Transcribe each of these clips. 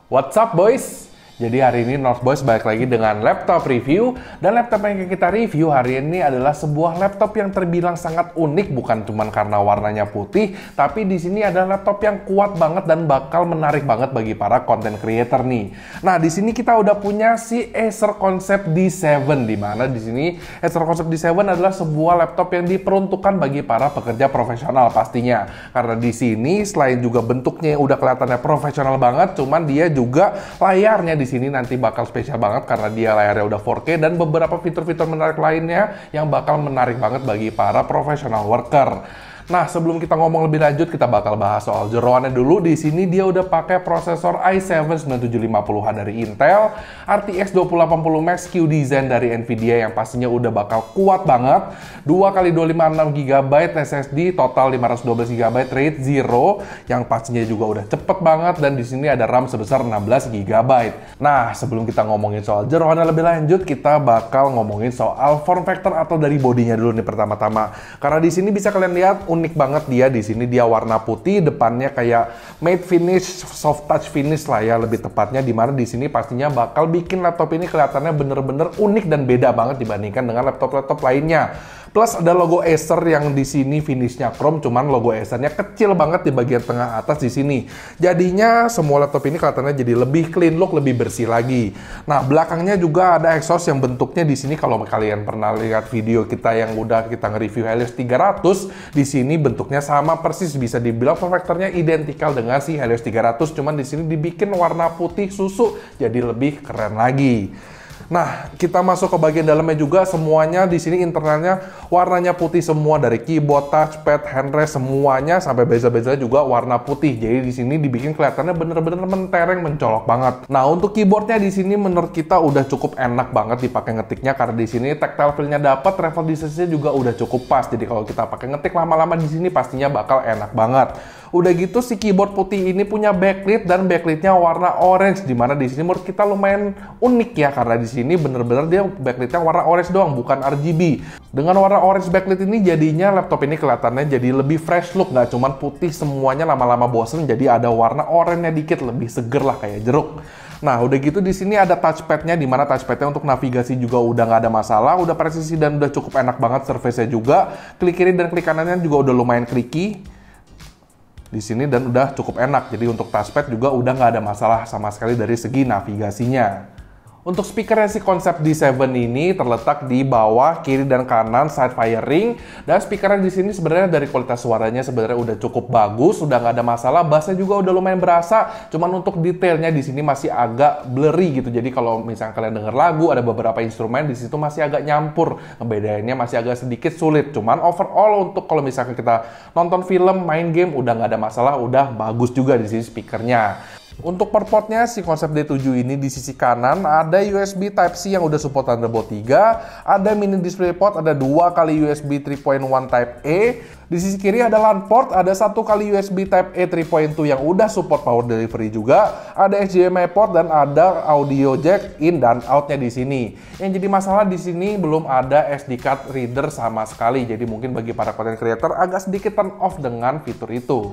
What's up boys? Jadi hari ini North Boys balik lagi dengan laptop review. Dan laptop yang kita review hari ini adalah sebuah laptop yang terbilang sangat unik. Bukan cuma karena warnanya putih, tapi di sini ada laptop yang kuat banget dan bakal menarik banget bagi para content creator nih. Nah, di sini kita udah punya si Acer Concept D7, di mana di sini Acer Concept D7 adalah sebuah laptop yang diperuntukkan bagi para pekerja profesional pastinya. Karena di sini selain juga bentuknya yang udah kelihatannya profesional banget, cuman dia juga layarnya di sini nanti bakal spesial banget karena dia layarnya udah 4K dan beberapa fitur-fitur menarik lainnya yang bakal menarik banget bagi para professional worker. Nah, sebelum kita ngomong lebih lanjut, kita bakal bahas soal jeroannya dulu. Di sini dia udah pakai prosesor i7-9750H dari Intel, RTX 2080 Max Q Design dari Nvidia yang pastinya udah bakal kuat banget, 2x256GB SSD, total 512GB RAID 0 yang pastinya juga udah cepet banget, dan di sini ada RAM sebesar 16GB. Nah, sebelum kita ngomongin soal jeroannya lebih lanjut, kita bakal ngomongin soal form factor atau dari bodinya dulu nih pertama-tama. Karena di sini bisa kalian lihat unik banget dia. Di sini dia warna putih, depannya kayak matte finish, soft touch finish lah ya lebih tepatnya, dimana di sini pastinya bakal bikin laptop ini kelihatannya bener-bener unik dan beda banget dibandingkan dengan laptop-laptop lainnya. Plus ada logo Acer yang di sini finishnya chrome, cuman logo Acernya kecil banget di bagian tengah atas di sini. Jadinya semua laptop ini kelihatannya jadi lebih clean look, lebih bersih lagi. Nah, belakangnya juga ada exhaust yang bentuknya di sini kalau kalian pernah lihat video kita yang udah kita nge-review Helios 300, di sini bentuknya sama persis, bisa dibilang form factornya identikal dengan si Helios 300, cuman di sini dibikin warna putih susu jadi lebih keren lagi. Nah, kita masuk ke bagian dalamnya juga. Semuanya di sini internalnya warnanya putih semua, dari keyboard, touchpad, handrest, semuanya sampai bezel-bezelnya juga warna putih. Jadi di sini dibikin kelihatannya bener-bener mentereng, mencolok banget. Nah, untuk keyboardnya di sini menurut kita udah cukup enak banget dipakai ngetiknya, karena di sini tactile feel-nya dapat, travel distance-nya juga udah cukup pas. Jadi kalau kita pakai ngetik lama-lama di sini pastinya bakal enak banget. Udah gitu si keyboard putih ini punya backlit dan backlit-nya warna orange, dimana di sini menurut kita lumayan unik ya, karena di sini bener-bener dia backlit-nya warna orange doang, bukan RGB. Dengan warna orange backlit ini jadinya laptop ini kelihatannya jadi lebih fresh look, nggak cuman putih semuanya lama-lama bosen, jadi ada warna oranye dikit, lebih seger lah kayak jeruk. Nah, udah gitu di sini ada touchpad-nya, di mana touchpad-nya untuk navigasi juga udah nggak ada masalah, udah presisi dan udah cukup enak banget surface-nya juga. Klik kiri dan klik kanannya juga udah lumayan clicky di sini dan udah cukup enak. Jadi untuk touchpad juga udah nggak ada masalah sama sekali dari segi navigasinya. Untuk speakernya si Concept D7 ini terletak di bawah, kiri dan kanan side firing, dan speakernya di sini sebenarnya dari kualitas suaranya sebenarnya udah cukup bagus, udah nggak ada masalah. Bassnya juga udah lumayan berasa, cuman untuk detailnya di sini masih agak blurry gitu. Jadi kalau misalnya kalian denger lagu, ada beberapa instrumen di situ masih agak nyampur, ngebedainnya masih agak sedikit sulit. Cuman overall untuk kalau misalnya kita nonton film, main game, udah nggak ada masalah, udah bagus juga di sini speakernya. Untuk portnya si Concept D7 ini di sisi kanan ada USB Type-C yang udah support Thunderbolt 3, ada mini DisplayPort, ada 2 kali USB 3.1 Type-A. Di sisi kiri ada LAN port, ada 1 kali USB Type-A 3.2 yang udah support power delivery juga, ada HDMI port dan ada audio jack in dan out-nya di sini. Yang jadi masalah di sini belum ada SD card reader sama sekali. Jadi mungkin bagi para content creator agak sedikit turn off dengan fitur itu.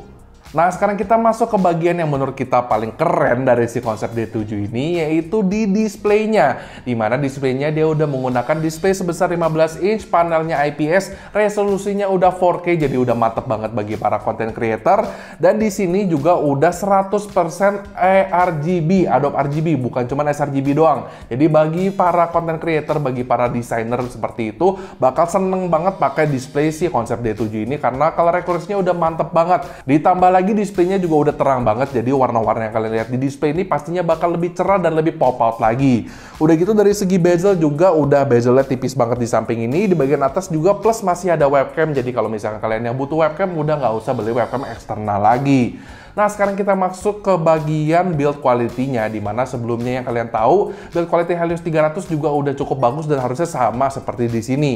Nah, sekarang kita masuk ke bagian yang menurut kita paling keren dari si Concept D7 ini, yaitu di displaynya. Dimana displaynya dia udah menggunakan display sebesar 15 inch, panelnya IPS, resolusinya udah 4K, jadi udah mantep banget bagi para content creator. Dan di sini juga udah 100% ARGB, Adobe RGB, bukan cuma sRGB doang. Jadi bagi para content creator, bagi para desainer seperti itu, bakal seneng banget pakai display si Concept D7 ini, karena color accuracy-nya udah mantep banget. Ditambah lagi displaynya juga udah terang banget, jadi warna-warna yang kalian lihat di display ini pastinya bakal lebih cerah dan lebih pop out lagi. Udah gitu dari segi bezel juga udah bezelnya tipis banget di samping ini, di bagian atas juga plus masih ada webcam, jadi kalau misalkan kalian yang butuh webcam udah nggak usah beli webcam eksternal lagi. Nah, sekarang kita masuk ke bagian build quality-nya, dimana sebelumnya yang kalian tahu build quality Helios 300 juga udah cukup bagus dan harusnya sama seperti di sini.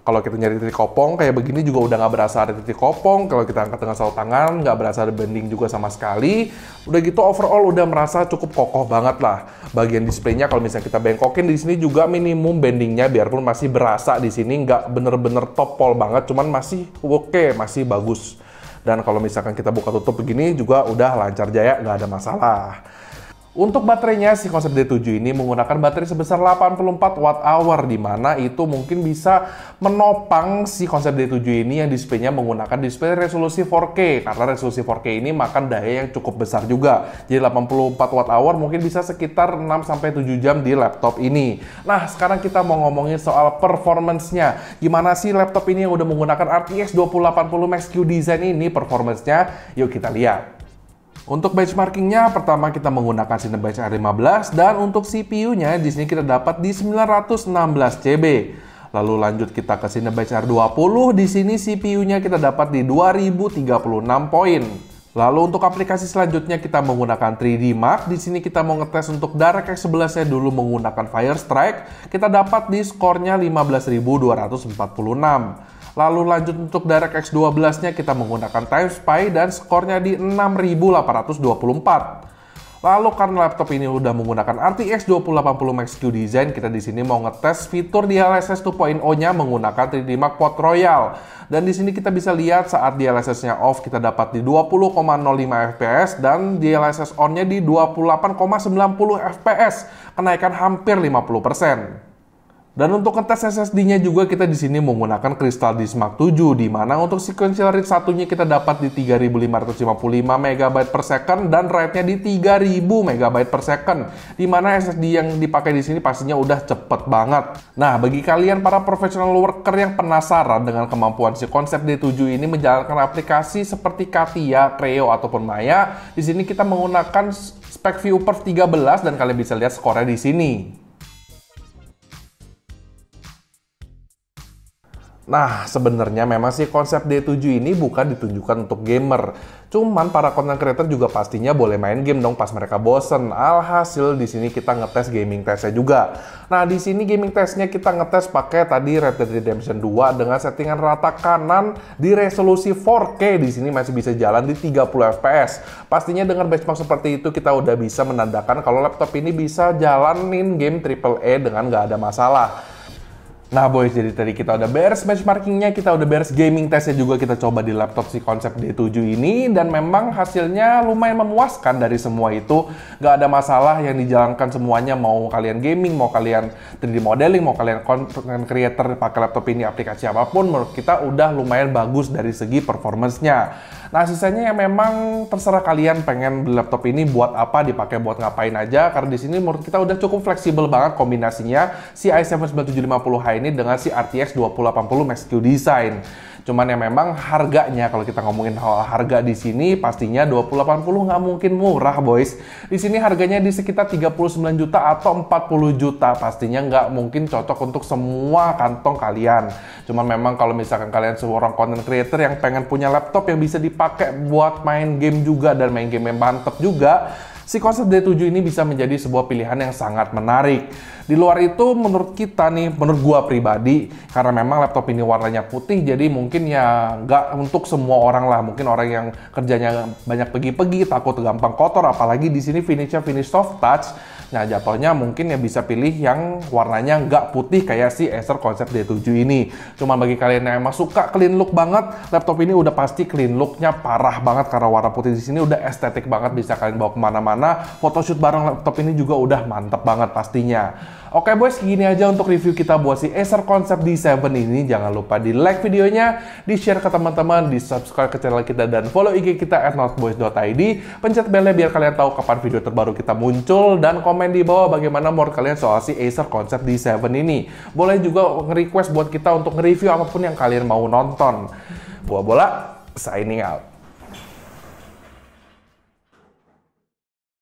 Kalau kita nyari titik kopong kayak begini juga udah nggak berasa ada titik kopong. Kalau kita angkat dengan saut tangan nggak berasa ada bending juga sama sekali. Udah gitu overall udah merasa cukup kokoh banget lah. Bagian displaynya kalau misalnya kita bengkokin di sini juga minimum bendingnya, biarpun masih berasa di sini nggak bener-bener top pol banget, cuman masih oke, masih bagus. Dan kalau misalkan kita buka tutup begini juga udah lancar jaya, nggak ada masalah. Untuk baterainya, si konsep D7 ini menggunakan baterai sebesar 84 Wh, di mana itu mungkin bisa menopang si konsep D7 ini yang displaynya menggunakan display resolusi 4K, karena resolusi 4K ini makan daya yang cukup besar juga. Jadi 84 Wh mungkin bisa sekitar 6-7 jam di laptop ini. Nah, sekarang kita mau ngomongin soal performance-nya. Gimana sih laptop ini yang udah menggunakan RTX 2080 Max Q Design ini performance-nya? Yuk kita lihat. Untuk benchmarkingnya, pertama kita menggunakan Cinebench R15 dan untuk CPU-nya di sini kita dapat di 916 CB. Lalu lanjut kita ke Cinebench R20, di sini CPU-nya kita dapat di 2036 poin. Lalu untuk aplikasi selanjutnya kita menggunakan 3D Mark. Di sini kita mau ngetes untuk DirectX 11-nya dulu menggunakan Firestrike. Kita dapat di skornya 15.246. Lalu lanjut untuk DirectX 12-nya kita menggunakan TimeSpy dan skornya di 6.824. Lalu karena laptop ini udah menggunakan RTX 2080 Max Q Design, kita di sini mau ngetes fitur DLSS 2.0-nya menggunakan 3D Mark Pod Royal. Dan di sini kita bisa lihat saat DLSS-nya off kita dapat di 20,05 fps dan DLSS on-nya di 28,90 fps, kenaikan hampir 50%. Dan untuk ngetes SSD-nya juga kita di sini menggunakan Crystal Disk Mark 7, di mana untuk sequential read satunya kita dapat di 3555 MB per second dan write-nya di 3000 MB per second, di mana SSD yang dipakai di sini pastinya udah cepet banget. Nah, bagi kalian para professional worker yang penasaran dengan kemampuan si konsep D7 ini menjalankan aplikasi seperti Katia, Creo ataupun Maya, di sini kita menggunakan spek ViewPerf 13 dan kalian bisa lihat skornya di sini. Nah, sebenarnya memang sih konsep D7 ini bukan ditunjukkan untuk gamer. Cuman para content creator juga pastinya boleh main game dong pas mereka bosen. Alhasil di sini kita ngetes gaming testnya juga. Nah, di sini gaming testnya kita ngetes pakai tadi Red Dead Redemption 2 dengan settingan rata kanan di resolusi 4K. Di sini masih bisa jalan di 30 fps. Pastinya dengan benchmark seperti itu kita udah bisa menandakan kalau laptop ini bisa jalanin game AAA dengan nggak ada masalah. Nah boys, jadi tadi kita udah beres benchmarkingnya, kita udah beres gaming testnya juga kita coba di laptop si konsep D7 ini, dan memang hasilnya lumayan memuaskan dari semua itu. Gak ada masalah yang dijalankan semuanya, mau kalian gaming, mau kalian 3D modeling, mau kalian content creator pakai laptop ini aplikasi apapun, menurut kita udah lumayan bagus dari segi performance-nya. Nah sisanya yang memang terserah kalian pengen beli laptop ini buat apa, dipakai buat ngapain aja, karena di sini menurut kita udah cukup fleksibel banget kombinasinya si i7 9750H ini dengan si RTX 2080 Max Q Design. Cuman yang memang harganya, kalau kita ngomongin hal harga di sini pastinya 2080 nggak mungkin murah boys. Di sini harganya di sekitar 39 juta atau 40 juta. Pastinya nggak mungkin cocok untuk semua kantong kalian. Cuman memang kalau misalkan kalian seorang content creator yang pengen punya laptop yang bisa dipakai buat main game juga dan main game yang mantep juga, si konsep D7 ini bisa menjadi sebuah pilihan yang sangat menarik. Di luar itu menurut kita nih, menurut gua pribadi, karena memang laptop ini warnanya putih, jadi mungkin ya nggak untuk semua orang lah. Mungkin orang yang kerjanya banyak pergi-pergi, takut gampang kotor, apalagi di sini finishnya finish soft touch. Nah jatuhnya mungkin ya bisa pilih yang warnanya nggak putih kayak si Acer konsep D7 ini. Cuman bagi kalian yang emang suka clean look banget, laptop ini udah pasti clean looknya parah banget karena warna putih di sini udah estetik banget, bisa kalian bawa kemana-mana. Photoshoot bareng laptop ini juga udah mantep banget pastinya. Oke boys, gini aja untuk review kita buat si Acer Concept D7 ini. Jangan lupa di like videonya, di share ke teman-teman, di subscribe ke channel kita, dan follow IG kita @northboys.id. Pencet belnya biar kalian tahu kapan video terbaru kita muncul, dan komen di bawah bagaimana menurut kalian soal si Acer Concept D7 ini. Boleh juga nge-request buat kita untuk nge-review apapun yang kalian mau nonton. Bola signing out.